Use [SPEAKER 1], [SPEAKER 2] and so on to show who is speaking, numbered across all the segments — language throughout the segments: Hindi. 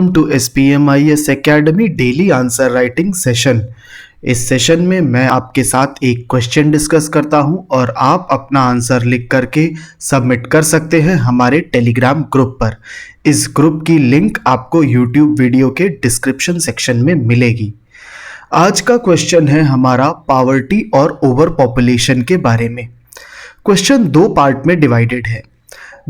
[SPEAKER 1] Welcome to SPMIS academy daily answer writing session. इस सेशन में मैं आपके साथ एक क्वेश्चन डिस्कस करता हूं और आप अपना आंसर लिख करके सबमिट कर सकते हैं हमारे टेलीग्राम ग्रुप पर। इस ग्रुप की लिंक आपको यूट्यूब वीडियो के डिस्क्रिप्शन सेक्शन में मिलेगी। आज का क्वेश्चन है हमारा पॉवर्टी और ओवर पॉपुलेशन के बारे में। क्वेश्चन दो पार्ट में डिवाइडेड है।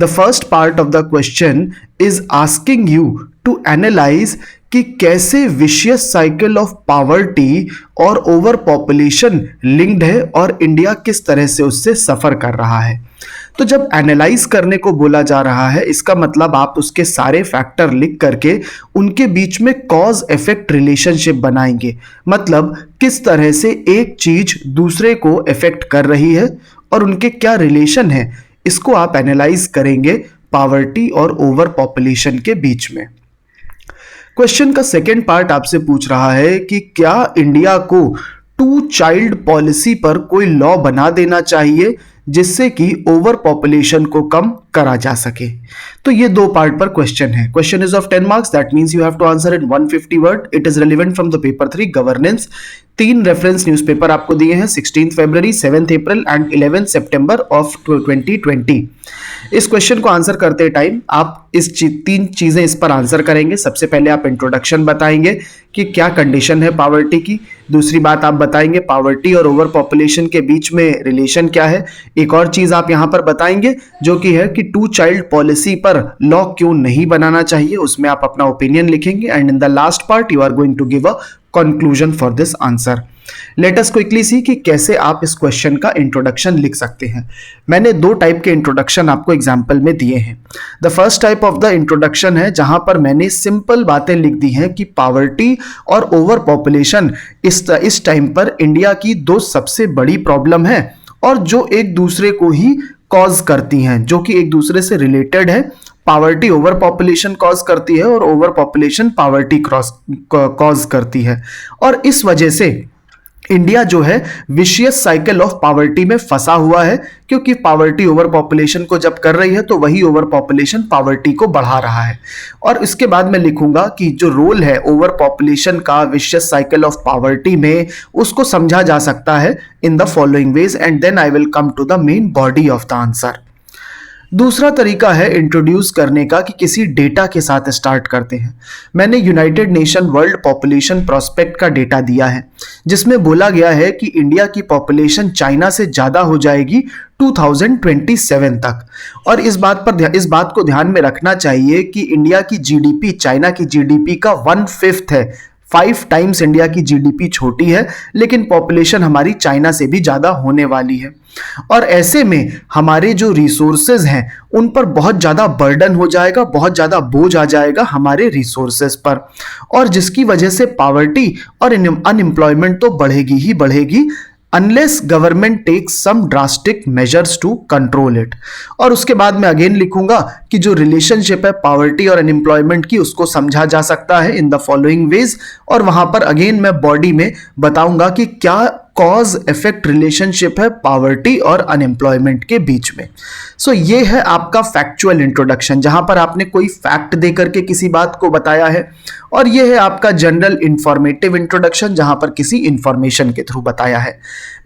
[SPEAKER 1] The first part of the question is asking you to analyze कि कैसे विशियस साइकिल ऑफ पॉवर्टी और ओवर पॉपुलेशन लिंक्ड है और इंडिया किस तरह से उससे सफर कर रहा है। तो जब एनालाइज करने को बोला जा रहा है, इसका मतलब आप उसके सारे फैक्टर लिख करके उनके बीच में कॉज इफेक्ट रिलेशनशिप बनाएंगे। मतलब किस तरह से एक चीज दूसरे को इफेक्ट कर रही है और उनके क्या रिलेशन है, इसको आप एनालाइज करेंगे पॉवर्टी और ओवर पॉपुलेशन के बीच में। क्वेश्चन का सेकेंड पार्ट आपसे पूछ रहा है कि क्या इंडिया को 2 चाइल्ड पॉलिसी पर कोई लॉ बना देना चाहिए जिससे कि ओवर पॉपुलेशन को कम करा जा सके। तो ये दो पार्ट पर क्वेश्चन है। Question is of 10 marks, that means you have to answer in 150 word. It is relevant from the paper 3 governance. 3 reference newspaper आपको दिए हैं, 16 फरवरी, 7 अप्रैल एंड 11 सितंबर ऑफ 2020। इस क्वेश्चन को आंसर करते टाइम आप इस 3 चीजें इस पर आंसर करेंगे। सबसे पहले आप इंट्रोडक्शन बताएंगे कि क्या कंडीशन है पॉवर्टी की। दूसरी बात आप बताएंगे पॉवर्टी और ओवर पॉपुलेशन के बीच में रिलेशन क्या है। एक और चीज आप यहां पर बताएंगे जो कि है कि 2 चाइल्ड पॉलिसी पर लॉ क्यों नहीं बनाना चाहिए, उसमें आप अपना ओपिनियन लिखेंगे। And in the last part you are going to give a conclusion for this answer. Let us quickly see कि कैसे आप इस क्वेश्चन का इंट्रोडक्शन लिख सकते हैं। मैंने 2 टाइप के इंट्रोडक्शन आपको एग्जाम्पल में दिए हैं। The first type of the introduction है जहां पर मैंने सिंपल बातें लिख दी हैं कि पॉवर्टी और ओवर पॉपुलेशन इस टाइम पर इंडिया की 2 सबसे बड़ी प्रॉब्लम है और जो एक दूसरे को ही कॉज करती हैं, जो कि एक दूसरे से रिलेटेड है। पॉवर्टी ओवर पॉपुलेशन कॉज करती है और ओवर पॉपुलेशन पॉवर्टी कॉज करती है। और इस वजह से इंडिया जो है विशियस साइकिल ऑफ पॉवर्टी में फंसा हुआ है, क्योंकि पॉवर्टी ओवर पॉपुलेशन को जब कर रही है तो वही ओवर पॉपुलेशन पॉवर्टी को बढ़ा रहा है। और इसके बाद मैं लिखूंगा कि जो रोल है ओवर पॉपुलेशन का विशियस साइकिल ऑफ पॉवर्टी में, उसको समझा जा सकता है in the following ways and then I will come to the main body of the answer. दूसरा तरीका है इंट्रोड्यूस करने का कि किसी डेटा के साथ स्टार्ट करते हैं। मैंने United nation world population prospect का डेटा दिया है जिसमें बोला गया है कि इंडिया की पॉपुलेशन चाइना से ज्यादा हो जाएगी 2027 तक। और इस बात को ध्यान में रखना चाहिए कि इंडिया की जीडीपी चाइना की जीडीपी का 1/5 है। 5 टाइम्स इंडिया की जीडीपी छोटी है, लेकिन पॉपुलेशन हमारी चाइना से भी ज्यादा होने वाली है। और ऐसे में हमारे जो रिसोर्सेज हैं उन पर बहुत ज्यादा बर्डन हो जाएगा, बहुत ज्यादा बोझ आ जाएगा हमारे रिसोर्सेज पर, और जिसकी वजह से पॉवर्टी और अनएम्प्लॉयमेंट तो बढ़ेगी ही बढ़ेगी unless government takes some drastic measures to control it। और उसके बाद मैं अगेन लिखूंगा कि जो रिलेशनशिप है पॉवर्टी और अनएम्प्लॉयमेंट की, उसको समझा जा सकता है इन द फॉलोइंग वेज। और वहां पर अगेन मैं बॉडी में बताऊंगा कि क्या कॉज इफेक्ट रिलेशनशिप है पॉवर्टी और अनएम्प्लॉयमेंट के बीच में। सो ये है आपका फैक्चुअल इंट्रोडक्शन, जहां पर आपने कोई फैक्ट दे करके किसी बात को बताया है, और ये है आपका जनरल इंफॉर्मेटिव इंट्रोडक्शन जहां पर किसी इंफॉर्मेशन के थ्रू बताया है।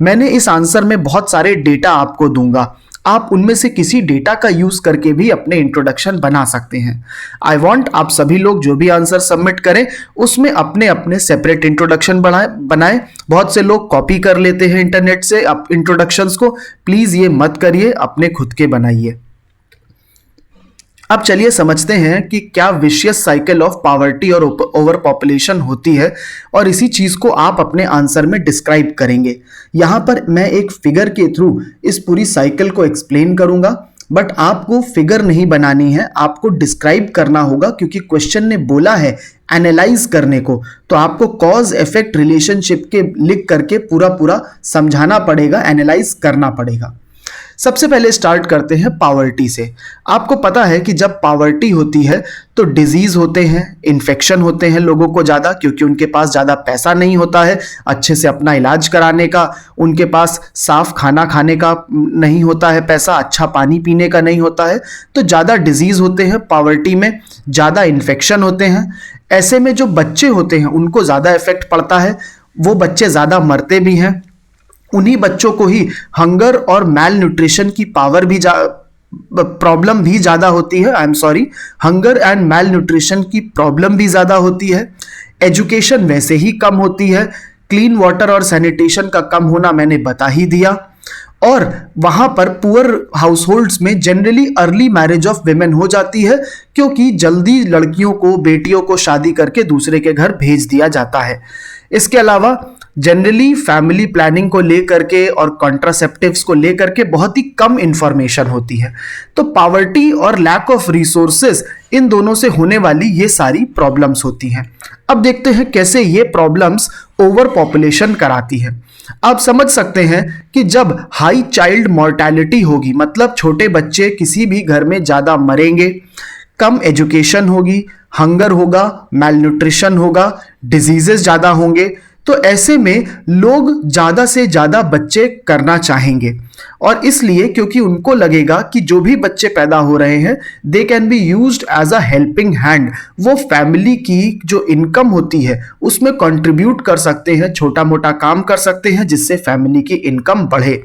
[SPEAKER 1] मैंने इस आंसर में बहुत सारे डेटा आपको दूंगा, आप उनमें से किसी डेटा का यूज करके भी अपने इंट्रोडक्शन बना सकते हैं। आई वांट आप सभी लोग जो भी आंसर सबमिट करें उसमें अपने अपने सेपरेट इंट्रोडक्शन बनाएं। बहुत से लोग कॉपी कर लेते हैं इंटरनेट से इंट्रोडक्शंस को, प्लीज ये मत करिए, अपने खुद के बनाइए। अब चलिए समझते हैं कि क्या विशियस साइकिल ऑफ पॉवर्टी और ओवर पॉपुलेशन होती है, और इसी चीज को आप अपने आंसर में डिस्क्राइब करेंगे। यहां पर मैं एक फिगर के थ्रू इस पूरी साइकिल को एक्सप्लेन करूंगा, बट आपको फिगर नहीं बनानी है, आपको डिस्क्राइब करना होगा, क्योंकि क्वेश्चन ने बोला है एनालाइज करने को, तो आपको कॉज इफेक्ट रिलेशनशिप के लिख करके पूरा समझाना पड़ेगा, एनालाइज करना पड़ेगा। सबसे पहले स्टार्ट करते हैं पॉवर्टी से। आपको पता है कि जब पॉवर्टी होती है तो डिजीज होते हैं, इन्फेक्शन होते हैं लोगों को ज़्यादा, क्योंकि उनके पास ज़्यादा पैसा नहीं होता है अच्छे से अपना इलाज कराने का, उनके पास साफ खाना खाने का नहीं होता है पैसा, अच्छा पानी पीने का नहीं होता है, तो ज़्यादा डिजीज होते हैं पॉवर्टी में, ज़्यादा इन्फेक्शन होते हैं। ऐसे में जो बच्चे होते हैं उनको ज़्यादा इफेक्ट पड़ता है, वो बच्चे ज़्यादा मरते भी हैं। उन्हीं बच्चों को ही हंगर और मैल न्यूट्रिशन की प्रॉब्लम भी ज़्यादा होती है। I am sorry, hunger and malnutrition की प्रॉब्लम भी ज़्यादा होती है। एजुकेशन वैसे ही कम होती है, क्लीन वाटर और सैनिटेशन का कम होना मैंने बता ही दिया। और वहां पर पुअर हाउसहोल्ड्स में generally early marriage of women हो जाती है, क्योंकि जल्दी लड़कियों को, बेटियों को शादी करके दूसरे के घर भेज दिया जाता है। इसके अलावा जनरली फैमिली प्लानिंग को लेकर के और कॉन्ट्रासेप्टिव्स को लेकर के बहुत ही कम इंफॉर्मेशन होती है। तो पॉवर्टी और लैक ऑफ रिसोर्सेज, इन दोनों से होने वाली ये सारी प्रॉब्लम्स होती हैं। अब देखते हैं कैसे ये प्रॉब्लम्स ओवर पॉपुलेशन कराती है। आप समझ सकते हैं कि जब हाई चाइल्ड मॉर्टेलिटी होगी, मतलब छोटे बच्चे किसी भी घर में ज़्यादा मरेंगे, कम एजुकेशन होगी, हंगर होगा, मैलन्यूट्रिशन होगा, डिजीजेस ज़्यादा होंगे, तो ऐसे में लोग ज़्यादा से ज़्यादा बच्चे करना चाहेंगे। और इसलिए क्योंकि उनको लगेगा कि जो भी बच्चे पैदा हो रहे हैं they can be used as a helping hand, वो फैमिली की जो इनकम होती है उसमें कंट्रीब्यूट कर सकते हैं, छोटा मोटा काम कर सकते हैं जिससे फैमिली की इनकम बढ़े।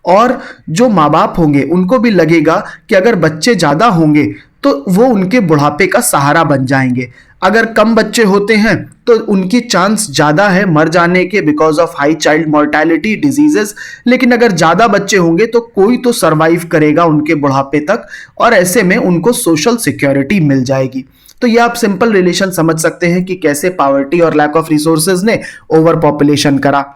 [SPEAKER 1] और जो माँ बाप होंगे उनको भी लगेगा कि अगर बच्चे ज़्यादा होंगे तो वो उनके बुढ़ापे का सहारा बन जाएंगे। अगर कम बच्चे होते हैं तो उनकी चांस ज़्यादा है मर जाने के because of high child mortality, diseases, लेकिन अगर ज़्यादा बच्चे होंगे तो कोई तो सरवाइव करेगा उनके बुढ़ापे तक, और ऐसे में उनको सोशल सिक्योरिटी मिल जाएगी। तो ये आप सिंपल रिलेशन समझ सकते हैं कि कैसे पॉवर्टी और लैक ऑफ रिसोर्सेज ने ओवर पॉपुलेशन करा।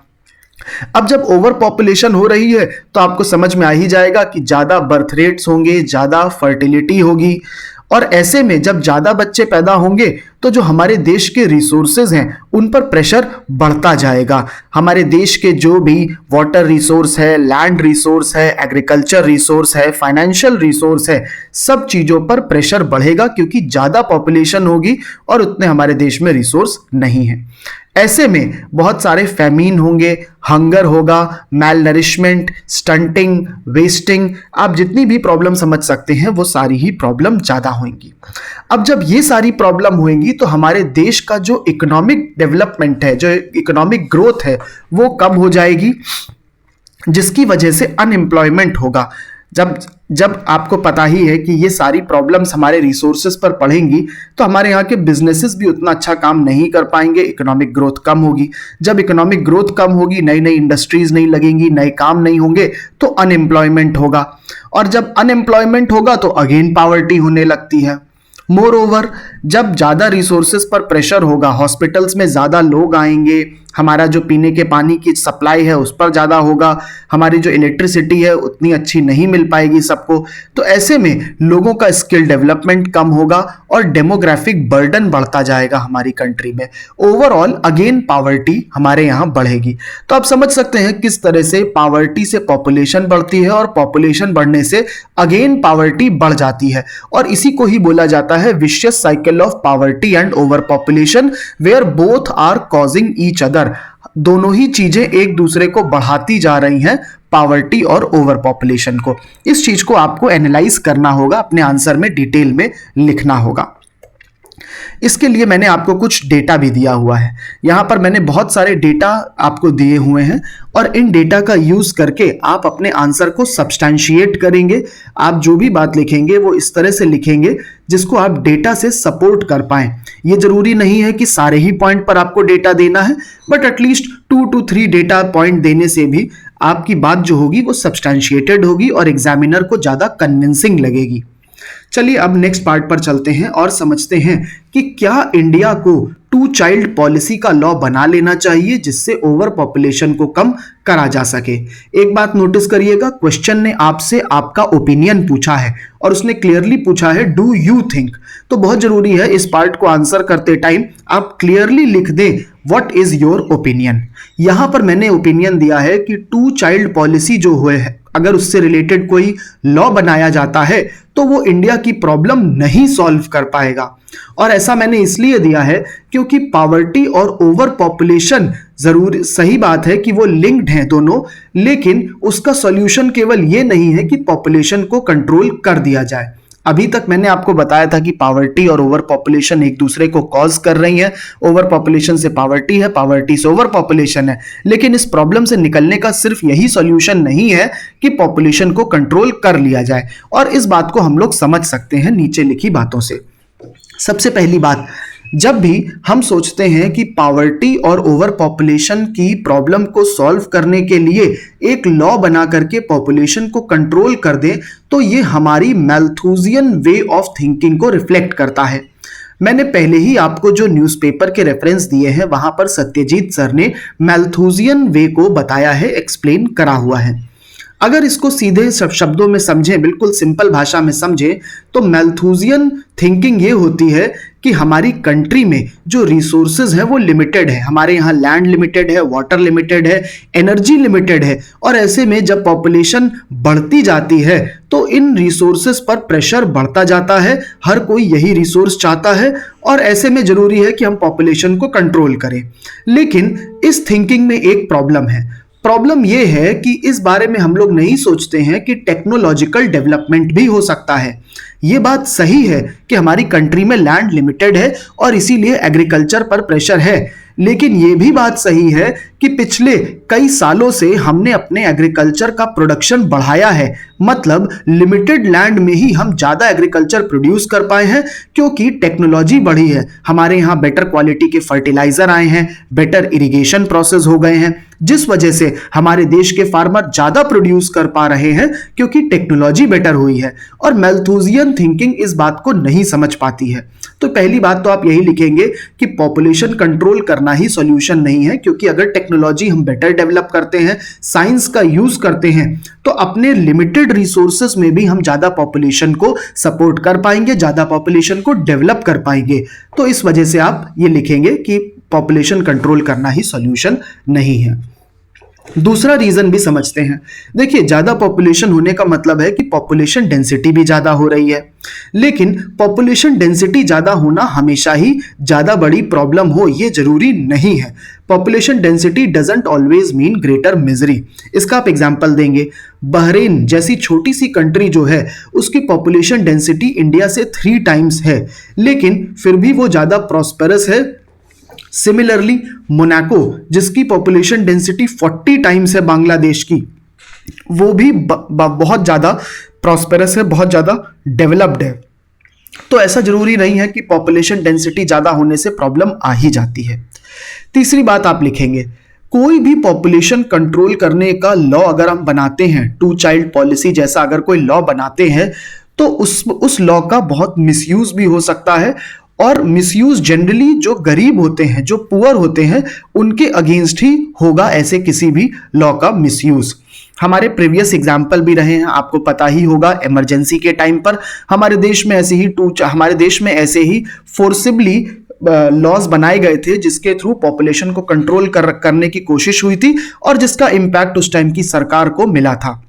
[SPEAKER 1] अब जब ओवर पॉपुलेशन हो रही है तो आपको समझ में आ ही जाएगा कि ज़्यादा बर्थ रेट्स होंगे, ज़्यादा फर्टिलिटी होगी, और ऐसे में जब ज़्यादा बच्चे पैदा होंगे तो जो हमारे देश के रिसोर्सेज हैं उन पर प्रेशर बढ़ता जाएगा। हमारे देश के जो भी वाटर रिसोर्स है, लैंड रिसोर्स है, एग्रीकल्चर रिसोर्स है, फाइनेंशियल रिसोर्स है, सब चीज़ों पर प्रेशर बढ़ेगा क्योंकि ज़्यादा पॉपुलेशन होगी और उतने हमारे देश में रिसोर्स नहीं है। ऐसे में बहुत सारे फैमीन होंगे, हंगर होगा, मैल नरिशमेंट, स्टंटिंग, वेस्टिंग, आप जितनी भी प्रॉब्लम समझ सकते हैं वो सारी ही प्रॉब्लम ज़्यादा होंगी। अब जब ये सारी प्रॉब्लम होंगी तो हमारे देश का जो इकोनॉमिक डेवलपमेंट है, जो इकोनॉमिक ग्रोथ है, वो कम हो जाएगी, जिसकी वजह से अनएम्प्लॉयमेंट होगा। जब आपको पता ही है कि ये सारी प्रॉब्लम्स हमारे रिसोर्सेज पर पड़ेंगी तो हमारे यहाँ के बिजनेसेस भी उतना अच्छा काम नहीं कर पाएंगे, इकोनॉमिक ग्रोथ कम होगी। जब इकोनॉमिक ग्रोथ कम होगी, नई नई इंडस्ट्रीज नहीं लगेंगी, नए काम नहीं होंगे, तो अनएम्प्लॉयमेंट होगा, और जब अनएम्प्लॉयमेंट होगा तो अगेन पॉवर्टी होने लगती है। मोर ओवर, जब ज़्यादा रिसोर्सेज पर प्रेशर होगा, हॉस्पिटल्स में ज़्यादा लोग आएंगे, हमारा जो पीने के पानी की सप्लाई है उस पर ज़्यादा होगा, हमारी जो इलेक्ट्रिसिटी है उतनी अच्छी नहीं मिल पाएगी सबको, तो ऐसे में लोगों का स्किल डेवलपमेंट कम होगा और डेमोग्राफिक बर्डन बढ़ता जाएगा हमारी कंट्री में। ओवरऑल अगेन पॉवर्टी हमारे यहाँ बढ़ेगी। तो आप समझ सकते हैं किस तरह से पॉवर्टी से पॉपुलेशन बढ़ती है और पॉपुलेशन बढ़ने से अगेन पॉवर्टी बढ़ जाती है, और इसी को ही बोला जाता है vicious cycle of poverty and over population, where both are causing each other. दोनों ही चीजें एक दूसरे को बढ़ाती जा रही हैं, पॉवर्टी और ओवर पॉपुलेशन को। इस चीज को आपको एनालाइज करना होगा, अपने आंसर में डिटेल में लिखना होगा। इसके लिए मैंने आपको कुछ डेटा भी दिया हुआ है। यहाँ पर मैंने बहुत सारे डेटा आपको दिए हुए हैं और इन डेटा का यूज करके आप अपने आंसर को सब्सटैंशिएट करेंगे। आप जो भी बात लिखेंगे वो इस तरह से लिखेंगे जिसको आप डेटा से सपोर्ट कर पाएं। ये जरूरी नहीं है कि सारे ही पॉइंट पर आपको डेटा देना है, but at least 2 to 3 data point देने से भी आपकी बात जो होगी वो सब्सटैंशिएटेड होगी और एग्जामिनर को ज्यादा कन्विंसिंग लगेगी। चलिए अब नेक्स्ट पार्ट पर चलते हैं और समझते हैं कि क्या इंडिया को 2 चाइल्ड पॉलिसी का लॉ बना लेना चाहिए जिससे ओवर पॉपुलेशन को कम करा जा सके। एक बात नोटिस करिएगा, क्वेश्चन ने आपसे आपका ओपिनियन पूछा है और उसने क्लियरली पूछा है डू यू थिंक। तो बहुत जरूरी है इस पार्ट को आंसर करते टाइम आप क्लियरली लिख दें व्हाट इज योर ओपिनियन। यहां पर मैंने ओपिनियन दिया है कि 2 चाइल्ड पॉलिसी जो अगर उससे रिलेटेड कोई लॉ बनाया जाता है तो वो इंडिया की प्रॉब्लम नहीं सॉल्व कर पाएगा। और ऐसा मैंने इसलिए दिया है क्योंकि पॉवर्टी और ओवर पॉपुलेशन जरूर सही बात है कि वो लिंक्ड हैं दोनों, लेकिन उसका सॉल्यूशन केवल ये नहीं है कि पॉपुलेशन को कंट्रोल कर दिया जाए। अभी तक मैंने आपको बताया था कि पॉवर्टी और ओवर पॉपुलेशन एक दूसरे को कॉज कर रही है, ओवर पॉपुलेशन से पॉवर्टी है, पॉवर्टी से ओवर पॉपुलेशन है, लेकिन इस प्रॉब्लम से निकलने का सिर्फ यही सॉल्यूशन नहीं है कि पॉपुलेशन को कंट्रोल कर लिया जाए। और इस बात को हम लोग समझ सकते हैं नीचे लिखी बातों से। सबसे पहली बात, जब भी हम सोचते हैं कि पॉवर्टी और ओवर पॉपुलेशन की प्रॉब्लम को सॉल्व करने के लिए एक लॉ बना करके पॉपुलेशन को कंट्रोल कर दे, तो ये हमारी मैल्थुसियन वे ऑफ थिंकिंग को रिफ्लेक्ट करता है। मैंने पहले ही आपको जो न्यूज़पेपर के रेफरेंस दिए हैं वहां पर सत्यजीत सर ने मैल्थुसियन वे को बताया है, एक्सप्लेन करा हुआ है। अगर इसको सीधे शब्दों में समझें, बिल्कुल सिंपल भाषा में समझें, तो मैल्थुसियन थिंकिंग ये होती है कि हमारी कंट्री में जो रिसोर्सेज है वो लिमिटेड है। हमारे यहाँ लैंड लिमिटेड है, वाटर लिमिटेड है, एनर्जी लिमिटेड है, और ऐसे में जब पॉपुलेशन बढ़ती जाती है तो इन रिसोर्सेज पर प्रेशर बढ़ता जाता है। हर कोई यही रिसोर्स चाहता है और ऐसे में जरूरी है कि हम पॉपुलेशन को कंट्रोल करें। लेकिन इस थिंकिंग में एक प्रॉब्लम है। प्रॉब्लम यह है कि इस बारे में हम लोग नहीं सोचते हैं कि टेक्नोलॉजिकल डेवलपमेंट भी हो सकता है। ये बात सही है कि हमारी कंट्री में लैंड लिमिटेड है और इसीलिए एग्रीकल्चर पर प्रेशर है, लेकिन ये भी बात सही है कि पिछले कई सालों से हमने अपने एग्रीकल्चर का प्रोडक्शन बढ़ाया है। मतलब लिमिटेड लैंड में ही हम ज़्यादा एग्रीकल्चर प्रोड्यूस कर पाए हैं क्योंकि टेक्नोलॉजी बढ़ी है। हमारे यहाँ बेटर क्वालिटी के फर्टिलाइजर आए हैं, बेटर इरिगेशन प्रोसेस हो गए हैं, जिस वजह से हमारे देश के फार्मर ज़्यादा प्रोड्यूस कर पा रहे हैं क्योंकि टेक्नोलॉजी बेटर हुई है। और मैल्थुसियन थिंकिंग इस बात को नहीं समझ पाती है। तो पहली बात तो आप यही लिखेंगे कि पॉपुलेशन कंट्रोल करना ही सॉल्यूशन नहीं है, क्योंकि अगर टेक्नोलॉजी हम बेटर डेवलप करते हैं, साइंस का यूज करते हैं, तो अपने लिमिटेड रिसोर्सेज में भी हम ज्यादा पॉपुलेशन को सपोर्ट कर पाएंगे, ज्यादा पॉपुलेशन को डेवलप कर पाएंगे। तो इस वजह से आप ये लिखेंगे कि पॉपुलेशन कंट्रोल करना ही सॉल्यूशन नहीं है। दूसरा रीजन भी समझते हैं। देखिए, ज्यादा पॉपुलेशन होने का मतलब है कि पॉपुलेशन डेंसिटी भी ज्यादा हो रही है, लेकिन पॉपुलेशन डेंसिटी ज्यादा होना हमेशा ही ज्यादा बड़ी प्रॉब्लम हो ये जरूरी नहीं है। Population density doesn't always mean greater misery. इसका आप एग्जांपल देंगे, बहरीन जैसी छोटी सी कंट्री जो है उसकी पॉपुलेशन डेंसिटी इंडिया से 3 टाइम्स है, लेकिन फिर भी वो ज्यादा प्रॉस्पेरस है। सिमिलरली मोनाको जिसकी पॉपुलेशन डेंसिटी 40 टाइम्स है बांग्लादेश की, वो भी बहुत ज्यादा प्रॉस्पेरस है, बहुत ज्यादा डेवलप्ड है। तो ऐसा जरूरी नहीं है कि पॉपुलेशन डेंसिटी ज्यादा होने से प्रॉब्लम आ ही जाती है। तीसरी बात आप लिखेंगे, कोई भी पॉपुलेशन कंट्रोल करने का लॉ अगर हम बनाते हैं, 2 चाइल्ड पॉलिसी जैसा अगर कोई लॉ बनाते हैं, तो उस लॉ का बहुत मिसयूज भी हो सकता है। और मिसयूज जनरली जो गरीब होते हैं, जो पुअर होते हैं, उनके अगेंस्ट ही होगा ऐसे किसी भी लॉ का मिसयूज। हमारे प्रीवियस एग्जाम्पल भी रहे हैं, आपको पता ही होगा, इमरजेंसी के टाइम पर हमारे देश में ऐसे ही फोर्सिबली लॉज बनाए गए थे जिसके थ्रू पॉपुलेशन को कंट्रोल करने की कोशिश हुई थी और जिसका इम्पैक्ट उस टाइम की सरकार को मिला था।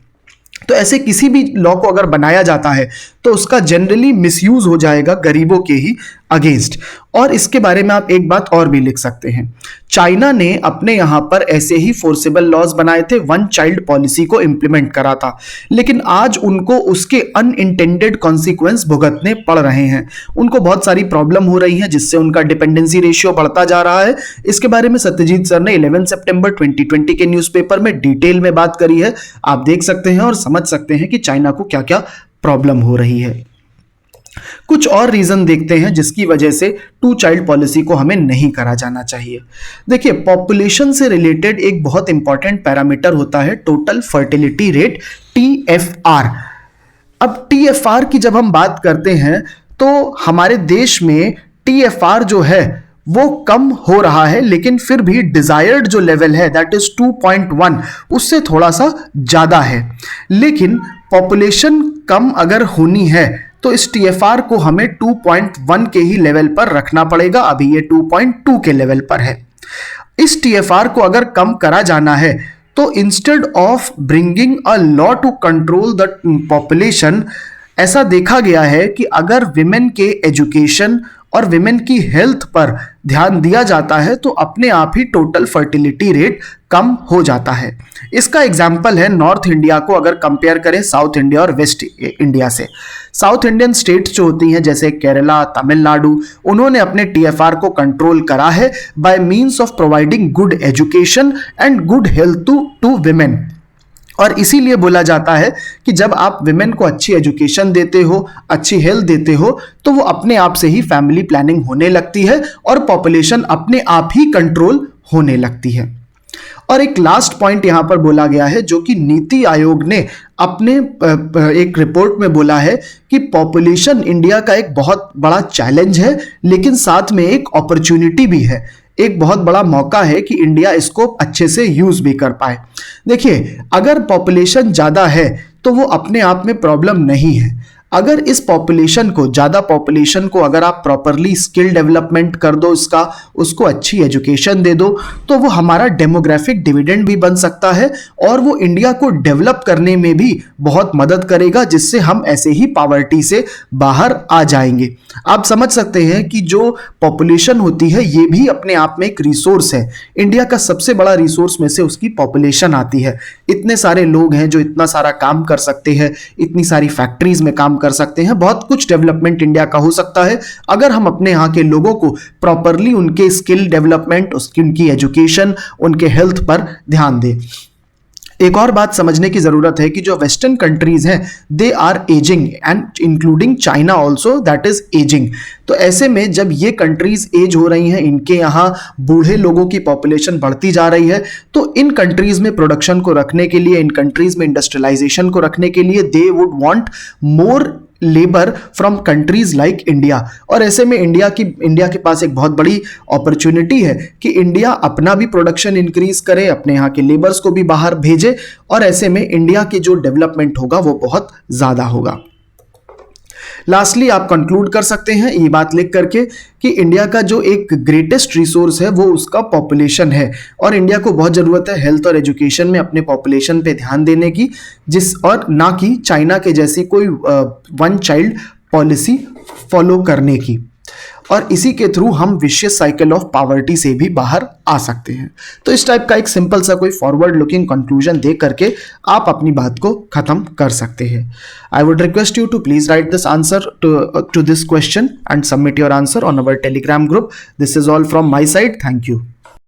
[SPEAKER 1] तो ऐसे किसी भी लॉ को अगर बनाया जाता है तो उसका जनरली मिसयूज हो जाएगा गरीबों के ही अगेंस्ट। और इसके बारे में आप एक बात और भी लिख सकते हैं, चाइना ने अपने यहां पर ऐसे ही फोर्सेबल लॉज बनाए थे, 1 चाइल्ड पॉलिसी को इंप्लीमेंट करा था, लेकिन आज उनको उसके अनइंटेंडेड कॉन्सिक्वेंस भुगतने पड़ रहे हैं। उनको बहुत सारी प्रॉब्लम हो रही है जिससे उनका डिपेंडेंसी रेशियो बढ़ता जा रहा है। इसके बारे में सत्यजीत सर ने 11 सितंबर 2020 के न्यूज़पेपर में डिटेल में बात करी है, आप देख सकते हैं और समझ सकते हैं कि चाइना को क्या क्या प्रॉब्लम हो रही है। कुछ और रीजन देखते हैं जिसकी वजह से 2 चाइल्ड पॉलिसी को हमें नहीं करा जाना चाहिए। देखिए, पॉपुलेशन से रिलेटेड एक बहुत इंपॉर्टेंट पैरामीटर होता है टोटल फर्टिलिटी रेट, TFR। अब TFR की जब हम बात करते हैं तो हमारे देश में TFR जो है वो कम हो रहा है, लेकिन फिर भी डिजायर्ड जो लेवल है दैट इज 2.1, उससे थोड़ा सा ज्यादा है। लेकिन पॉपुलेशन कम अगर होनी है तो इस TFR को हमें 2.1 के ही लेवल पर रखना पड़ेगा। अभी ये 2.2 के लेवल पर है। इस TFR को अगर कम करा जाना है तो instead of bringing a law to control the population, ऐसा देखा गया है कि अगर विमेन के एजुकेशन और विमेन की हेल्थ पर ध्यान दिया जाता है तो अपने आप ही टोटल फर्टिलिटी रेट कम हो जाता है। इसका एग्जाम्पल है नॉर्थ इंडिया को अगर कंपेयर करें साउथ इंडिया और वेस्ट इंडिया से। साउथ इंडियन स्टेट्स जो होती हैं जैसे केरला, तमिलनाडु, उन्होंने अपने टीएफआर को कंट्रोल करा है by means of providing good education and good health to women. और इसीलिए बोला जाता है कि जब आप विमेन को अच्छी एजुकेशन देते हो, अच्छी हेल्थ देते हो, तो वो अपने आप से ही फैमिली प्लानिंग होने लगती है और पॉपुलेशन अपने आप ही कंट्रोल होने लगती है। और एक लास्ट पॉइंट यहां पर बोला गया है जो कि नीति आयोग ने अपने एक रिपोर्ट में बोला है कि पॉपुलेशन इंडिया का एक बहुत बड़ा चैलेंज है, लेकिन साथ में एक अपॉर्चुनिटी भी है, एक बहुत बड़ा मौका है कि इंडिया इसको अच्छे से यूज भी कर पाए। देखिए, अगर पॉपुलेशन ज्यादा है तो वो अपने आप में प्रॉब्लम नहीं है। अगर इस पॉपुलेशन को, ज़्यादा पॉपुलेशन को अगर आप प्रॉपरली स्किल डेवलपमेंट कर दो, इसका उसको अच्छी एजुकेशन दे दो, तो वो हमारा डेमोग्राफिक डिविडेंड भी बन सकता है और वो इंडिया को डेवलप करने में भी बहुत मदद करेगा, जिससे हम ऐसे ही पॉवर्टी से बाहर आ जाएंगे। आप समझ सकते हैं कि जो पॉपुलेशन होती है ये भी अपने आप में एक रिसोर्स है। इंडिया का सबसे बड़ा रिसोर्स में से उसकी पॉपुलेशन आती है। इतने सारे लोग हैं जो इतना सारा काम कर सकते हैं, इतनी सारी फैक्ट्रीज में काम कर सकते हैं, बहुत कुछ डेवलपमेंट इंडिया का हो सकता है अगर हम अपने यहाँ के लोगों को प्रॉपरली उनके स्किल डेवलपमेंट, उनकी एजुकेशन, उनके हेल्थ पर ध्यान दें। एक और बात समझने की जरूरत है कि जो वेस्टर्न कंट्रीज हैं they are aging and including China also that is aging. तो ऐसे में जब ये कंट्रीज एज हो रही हैं, इनके यहाँ बूढ़े लोगों की पॉपुलेशन बढ़ती जा रही है, तो इन कंट्रीज में प्रोडक्शन को रखने के लिए, इन कंट्रीज में इंडस्ट्रियलाइजेशन को रखने के लिए they would want more labour from countries like India. और ऐसे में इंडिया के पास एक बहुत बड़ी अपॉर्चुनिटी है कि इंडिया अपना भी प्रोडक्शन इंक्रीज करे, अपने यहाँ के लेबर्स को भी बाहर भेजे, और ऐसे में इंडिया की जो डेवलपमेंट होगा वो बहुत ज्यादा होगा। लास्टली आप कंक्लूड कर सकते हैं ये बात लिख करके कि इंडिया का जो एक ग्रेटेस्ट रिसोर्स है वो उसका पॉपुलेशन है, और इंडिया को बहुत ज़रूरत है हेल्थ और एजुकेशन में अपने पॉपुलेशन पे ध्यान देने की, और ना कि चाइना के जैसी कोई वन चाइल्ड पॉलिसी फॉलो करने की। और इसी के थ्रू हम विशियस साइकिल ऑफ पॉवर्टी से भी बाहर आ सकते हैं। तो इस टाइप का एक सिंपल सा कोई फॉरवर्ड लुकिंग कंक्लूजन दे करके आप अपनी बात को खत्म कर सकते हैं। I would request you to please write this answer to this question and submit your answer on our Telegram group. This is all from my side. Thank you.